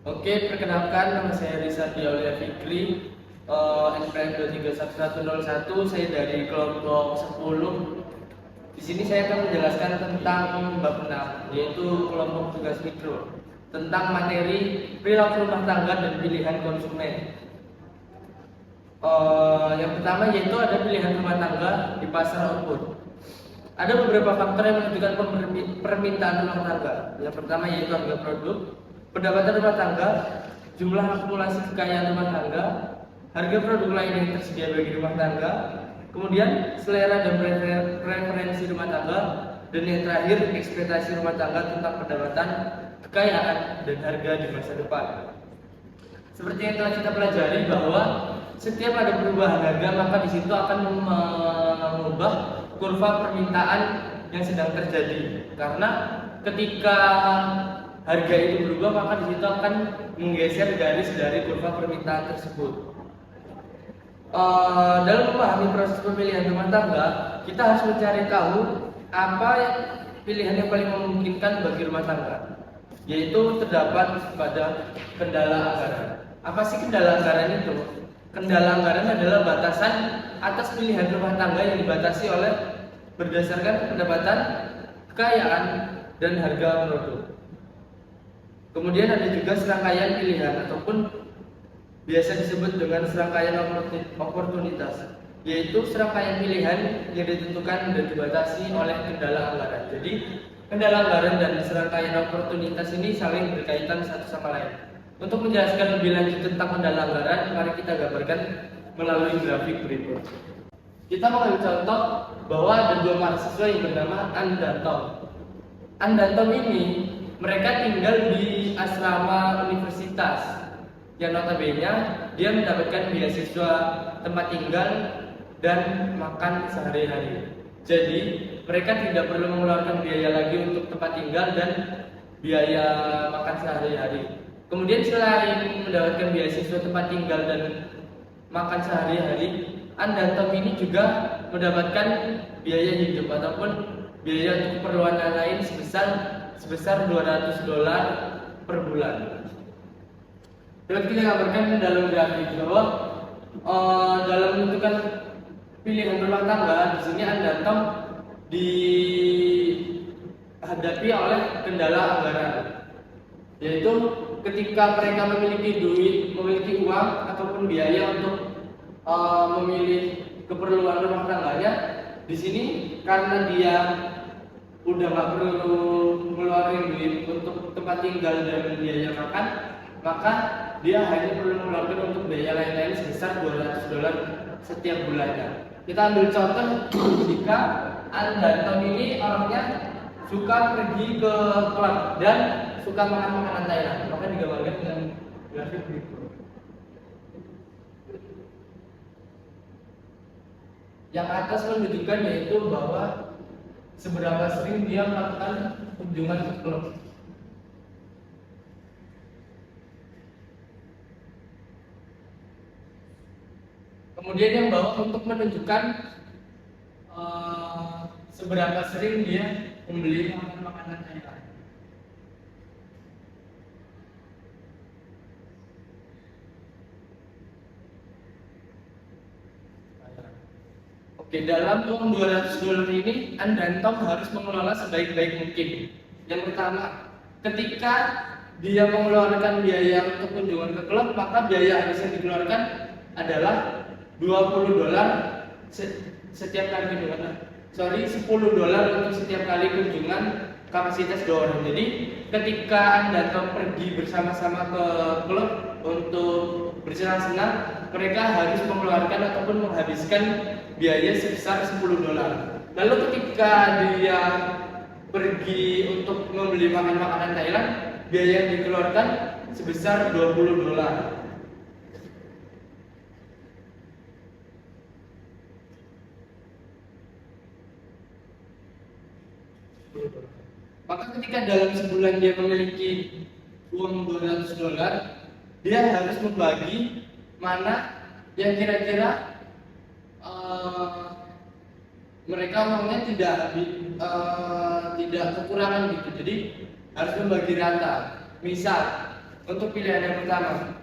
Oke, perkenalkan nama saya Rizal Aulia Fikri, NPM 2311101. Saya dari kelompok 10. Di sini saya akan menjelaskan tentang bab 6, yaitu kelompok tugas mikro, tentang materi perilaku rumah tangga dan pilihan konsumen. Yang pertama yaitu ada pilihan rumah tangga di pasar output. Ada beberapa faktor yang menentukan permintaan rumah tangga. Yang pertama yaitu harga produk, pendapatan rumah tangga, jumlah akumulasi kekayaan rumah tangga, harga produk lain yang tersedia bagi rumah tangga, kemudian selera dan preferensi rumah tangga, dan yang terakhir ekspektasi rumah tangga tentang pendapatan, kekayaan, dan harga di masa depan. Seperti yang telah kita pelajari bahwa setiap ada perubahan harga maka di situ akan mengubah kurva permintaan yang sedang terjadi. Karena ketika harga itu berubah maka di situ akan menggeser garis dari kurva permintaan tersebut. Dalam memahami proses pemilihan rumah tangga, kita harus mencari tahu apa pilihan yang paling memungkinkan bagi rumah tangga, yaitu terdapat pada kendala anggaran. Apa sih kendala anggaran itu? Kendala anggaran adalah batasan atas pilihan rumah tangga yang dibatasi oleh berdasarkan pendapatan, kekayaan, dan harga produk. Kemudian ada juga serangkaian pilihan ataupun biasa disebut dengan serangkaian oportunitas, yaitu serangkaian pilihan yang ditentukan dan dibatasi oleh kendala anggaran. Jadi kendala anggaran dan serangkaian oportunitas ini saling berkaitan satu sama lain. Untuk menjelaskan lebih lanjut tentang kendala anggaran, mari kita gambarkan melalui grafik berikut. Kita mengambil contoh bahwa ada dua mahasiswa yang bernama An dan Tom. An dan Tom ini mereka tinggal di asrama universitas yang notabene dia mendapatkan beasiswa tempat tinggal dan makan sehari-hari. Jadi mereka tidak perlu mengeluarkan biaya lagi untuk tempat tinggal dan biaya makan sehari-hari. Kemudian selain mendapatkan beasiswa tempat tinggal dan makan sehari-hari, An dan Tom ini juga mendapatkan biaya hidup ataupun biaya untuk keperluan lain sebesar $200 per bulan. Dapat kita gambarkan dalam grafik bahwa dalam menentukan pilihan rumah tangga di sini An dan Tom dihadapi oleh kendala anggaran, yaitu ketika mereka memiliki uang ataupun biaya untuk memilih keperluan rumah tangganya. Di sini karena dia udah nggak perlu ngeluarin duit untuk tempat tinggal dan biaya makan, maka dia hanya perlu mengeluarkan untuk biaya lain-lain sebesar $200 setiap bulannya. Kita ambil contoh jika An dan Tom ini orangnya suka pergi ke klub dan suka makan makanan Thailand, maka digambarkan dengan grafik berikut. Yang atas menunjukkan yaitu bahwa seberapa sering dia melakukan kunjungan ke klub. Kemudian yang bawah untuk menunjukkan seberapa sering dia membeli makanan Thailand. Oke, dalam uang $200 ini, An dan Tom harus mengelola sebaik-baik mungkin. Yang pertama, ketika dia mengeluarkan biaya untuk kunjungan ke klub, maka biaya habis yang dikeluarkan adalah $20 setiap kali kunjungan. $10 untuk setiap kali kunjungan kapasitas 2 orang. Jadi ketika An dan Tom pergi bersama-sama ke klub untuk bersenang-senang, mereka harus mengeluarkan ataupun menghabiskan biaya sebesar $10. Lalu ketika dia pergi untuk membeli makanan Thailand, biaya yang dikeluarkan sebesar $20. Maka ketika dalam sebulan dia memiliki uang $200, dia harus membagi mana yang kira-kira mereka uangnya tidak kekurangan gitu. Jadi harus membagi rata. Misal Untuk pilihan yang pertama,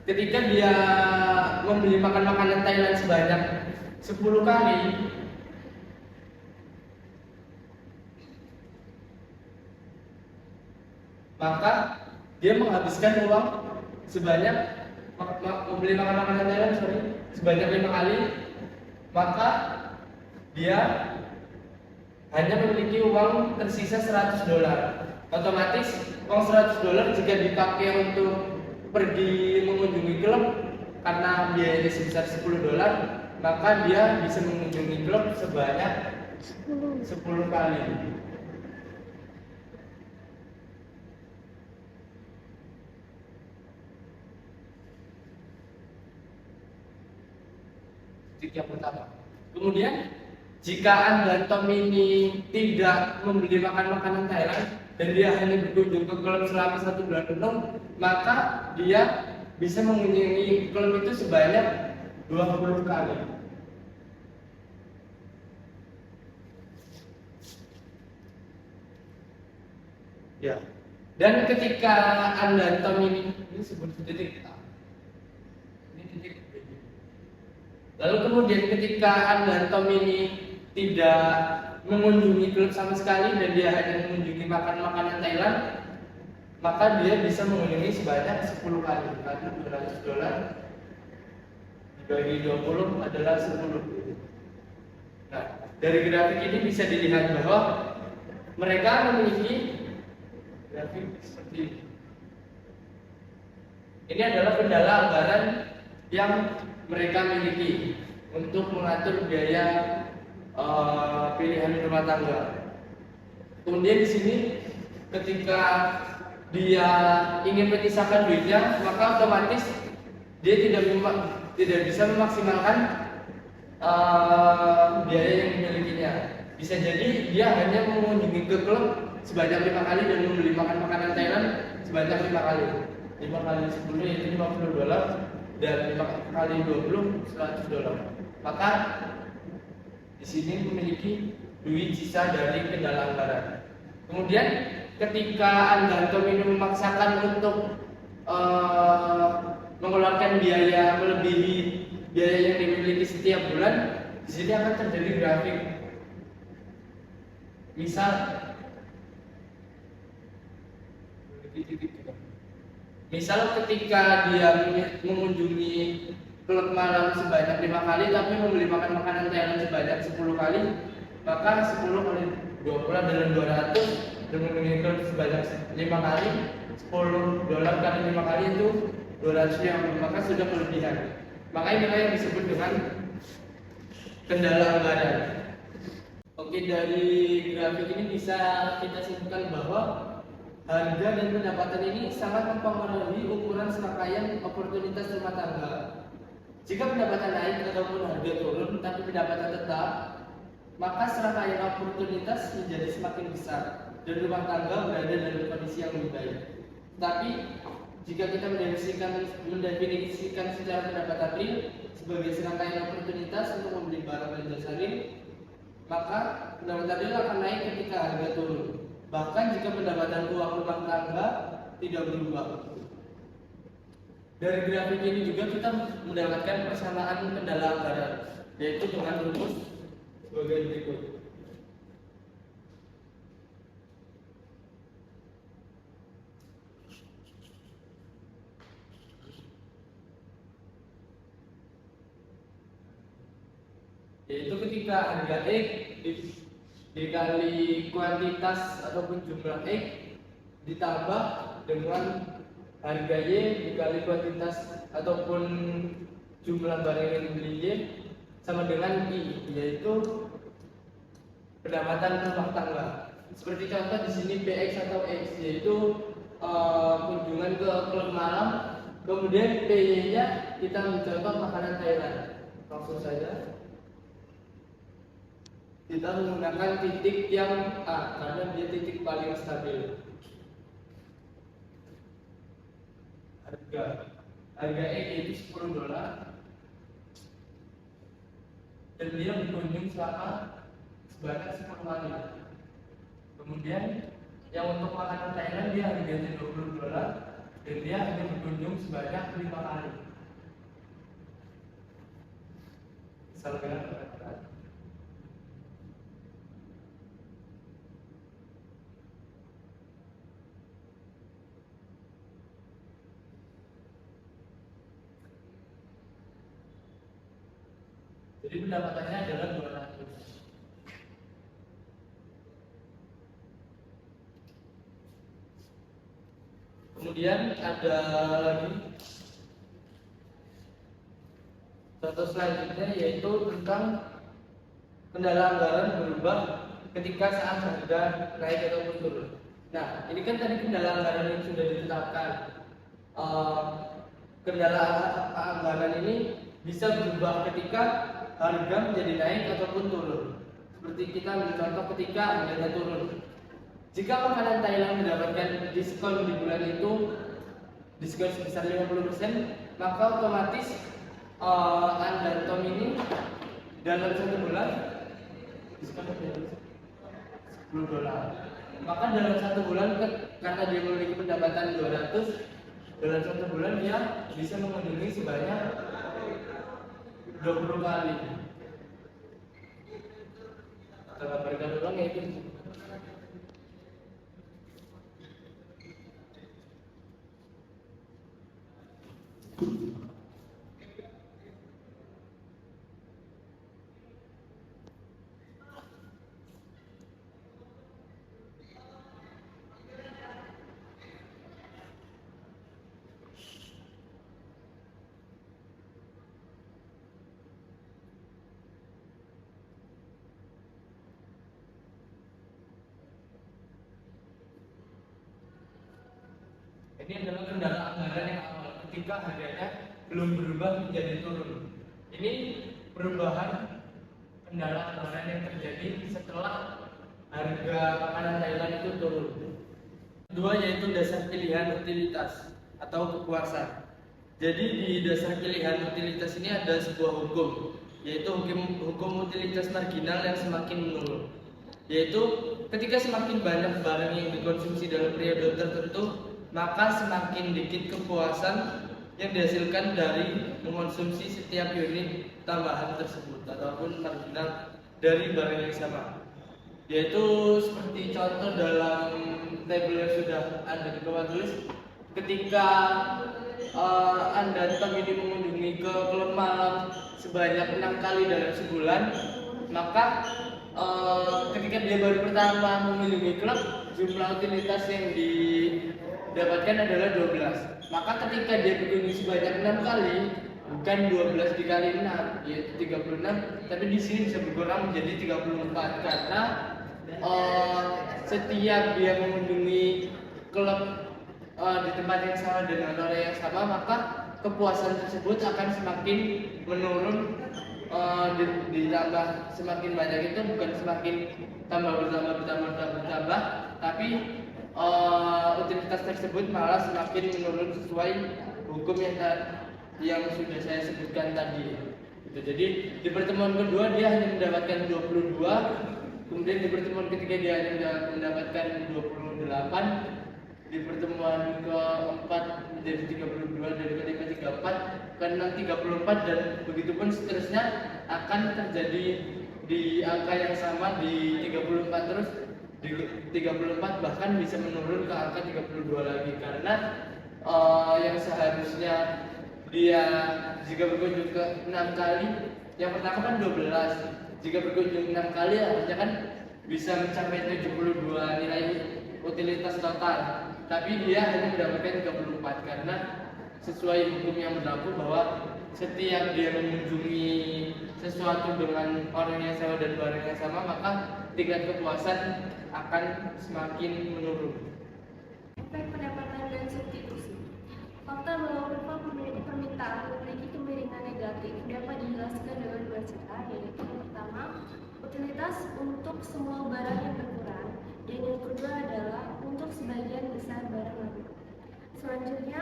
ketika dia membeli makan makanan Thailand sebanyak 10 kali, maka dia menghabiskan uang sebanyak membeli makan makanan Thailand sebanyak 5 kali, maka dia hanya memiliki uang tersisa $100. Otomatis uang $100 jika dipakai untuk pergi mengunjungi klub karena biayanya sebesar $10, maka dia bisa mengunjungi klub sebanyak 10 kali. Yang pertama. Kemudian jika Anda Tom ini tidak membeli makan makanan Thailand dan dia hanya berkunjung ke klub selama 1 bulan penuh, maka dia bisa mengunjungi klub itu sebanyak 20 kali. Ya. Dan ketika Anda Tom ini sebut titik A. Ini titik B. Lalu kemudian ketika Anda Tom ini tidak mengunjungi klub sama sekali dan dia hanya mengunjungi makan makanan Thailand, maka dia bisa mengunjungi sebanyak 10 kali. Karena $200 dibagi 20 adalah 10. Nah, dari grafik ini bisa dilihat bahwa mereka memiliki grafik seperti ini. Ini adalah kendala anggaran yang mereka miliki untuk mengatur biaya pilihan rumah tangga. Kemudian di sini ketika dia ingin menyisahkan duitnya, maka otomatis dia tidak bisa memaksimalkan biaya yang dimilikinya. Bisa jadi dia hanya mengunjungi ke klub sebanyak 5 kali dan membeli makan makanan Thailand sebanyak 5 kali. 5 kali 10 yaitu $50 dan 5 kali 20 $100. Maka di sini memiliki duit sisa dari kendala anggaran. Kemudian ketika Anda ini memaksakan untuk mengeluarkan biaya melebihi biaya yang dimiliki setiap bulan, di sini akan terjadi grafik. Misal ketika dia mengunjungi klub malam sebanyak 5 kali tapi membeli makan makanan Thailand sebanyak 10 kali, maka 10 kali 20 adalah 200 dan mengunjungi klub sebanyak 5 kali, $10 kali 5 kali itu 250, maka sudah kelebihan. Maka inilah yang disebut dengan kendala anggaran. Oke, dari grafik ini bisa kita simpulkan bahwa harga dan pendapatan ini sangat mempengaruhi ukuran serangkaian oportunitas rumah tangga. Jika pendapatan naik ataupun harga turun tapi pendapatan tetap, maka serangkaian oportunitas menjadi semakin besar dan rumah tangga berada dalam kondisi yang lebih baik. Tapi jika kita mendefinisikan secara pendapatan real sebagai serangkaian oportunitas untuk membeli barang dan jasa real, maka pendapatan real akan naik ketika harga turun. Bahkan jika pendapatan uang rumah tangga tidak berubah. Dari grafik ini juga kita mendapatkan persamaan kendala anggaran, yaitu dengan rumus sebagai berikut. Yaitu ketika harga X dikali kuantitas ataupun jumlah X ditambah dengan harga Y dikali kuantitas ataupun jumlah barang yang dibeli Y sama dengan I, yaitu pendapatan rumah tangga. Seperti contoh di sini PX atau X, yaitu kunjungan ke klub malam, kemudian PY-nya kita mencontoh makanan Thailand. Langsung saja kita menggunakan titik yang A karena dia titik paling stabil. Harga E yaitu $10 dan dia berkunjung selama sebanyak 10 kali. Kemudian Yang untuk makanan Thailand dia hanya gaji $20 dan dia hanya berkunjung sebanyak 5 kali. Misalkan jadi pendapatannya adalah 200. Kemudian ada lagi contoh selanjutnya yaitu tentang kendala anggaran berubah ketika saat harga naik ataupun turun. Nah, ini kan tadi kendala anggaran yang sudah ditetapkan. Kendala anggaran ini bisa berubah ketika harga menjadi naik ataupun turun. Seperti kita ambil contoh ketika harganya turun. Jika makanan Thailand mendapatkan diskon di bulan itu, diskon sebesar 50%, maka otomatis Anda Tom ini dalam 1 bulan diskon $10. Maka dalam 1 bulan karena dia memiliki pendapatan 200, dalam 1 bulan dia bisa mengunjungi sebanyak 20 kali. Kalau berikan ulang ya itu. Ini adalah kendala anggaran yang awal ketika harganya belum berubah menjadi turun. Ini perubahan kendala anggaran yang terjadi setelah harga makanan Thailand itu turun. Kedua yaitu dasar pilihan utilitas atau kepuasan. Jadi di dasar pilihan utilitas ini ada sebuah hukum, yaitu hukum utilitas marginal yang semakin menurun. Yaitu ketika semakin banyak barang yang dikonsumsi dalam periode tertentu, maka semakin dikit kepuasan yang dihasilkan dari mengonsumsi setiap unit tambahan tersebut ataupun marginal dari barang yang sama. Yaitu seperti contoh dalam tabel yang sudah Anda di bawah tulis, ketika Anda ini mengunjungi ke klub malam sebanyak 6 kali dalam sebulan, maka ketika dia baru pertama mengunjungi klub, jumlah utilitas yang didapatkan adalah 12. Maka ketika dia berkunjung sebanyak 6 kali, bukan 12 dikali 6 yaitu 36, tapi di sini bisa berkurang menjadi 34 karena setiap dia mengunjungi klub di tempat yang sama dengan orang yang sama, maka kepuasan tersebut akan semakin menurun. Ditambah semakin banyak itu bukan semakin bertambah, tapi utilitas tersebut malah semakin menurun sesuai hukum yang sudah saya sebutkan tadi. Jadi di pertemuan kedua dia hanya mendapatkan 22, kemudian di pertemuan ketiga dia hanya mendapatkan 28, di pertemuan keempat menjadi 32, dari kelima 34, keenam 34, dan begitu pun seterusnya akan terjadi di angka yang sama di 34 terus, di 34 bahkan bisa menurun ke angka 32 lagi karena yang seharusnya dia jika berkunjung ke 6 kali, yang pertama kan 12, jika berkunjung 6 kali harusnya kan bisa mencapai 72 nilai utilitas total, tapi dia hanya mendapatkan 34 karena sesuai hukum yang berlaku bahwa setiap dia mengunjungi sesuatu dengan orang yang sama dan barang yang sama, maka tingkat kepuasan akan semakin menurun. Efek pendapatan dan substitusi. Fakta bahwa kurva permintaan memiliki kemiringan negatif dapat dijelaskan dengan dua cara, yaitu yang pertama, utilitas untuk semua barang yang berkurang, dan yang kedua adalah untuk sebagian besar barang lain. Selanjutnya,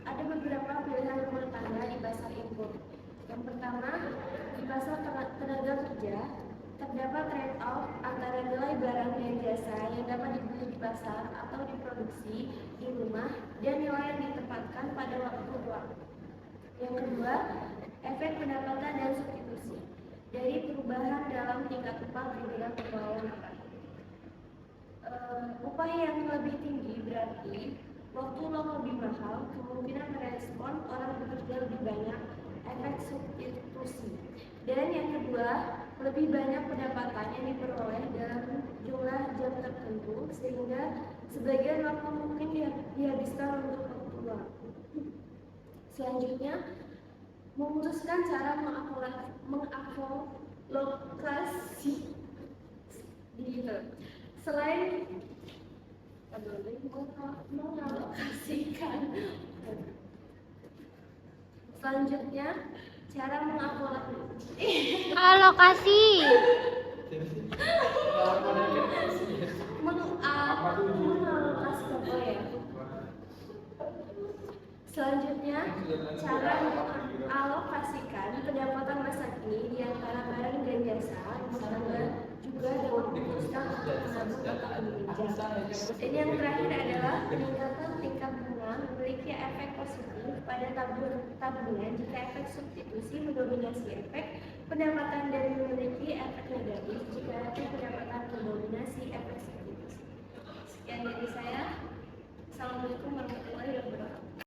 ada beberapa pilihan rumah tangga di pasar input. Yang pertama, di pasar tenaga kerja, terdapat trade-off antara nilai barang dan jasa yang dapat dibeli di pasar atau diproduksi di rumah dan nilai yang ditempatkan pada waktu luang. Yang kedua, efek pendapatan dan substitusi dari perubahan dalam tingkat upah perbedaan pegawai. Upah yang lebih tinggi berarti waktu luang lebih mahal, kemungkinan merespon orang bekerja lebih banyak, efek substitusi. Dan yang kedua, lebih banyak pendapatan yang diperoleh dalam jumlah jam tertentu sehingga sebagian waktu mungkin dihabiskan untuk waktu luang. Selanjutnya, memutuskan cara mengakolokasi digital. Selain mengalokasikan, selanjutnya cara Alokasi. mengalokasi apa ya? Selanjutnya, cara mengalokasikan pendapatan masa kini di antara barang dan jasa, misalnya juga dapat memutuskan untuk menabung atau meminjam. Dan yang terakhir adalah peningkatan tingkat bunga memiliki efek positif pada tabungan jika efek substitusi mendominasi efek pendapatan dan memiliki efek negatif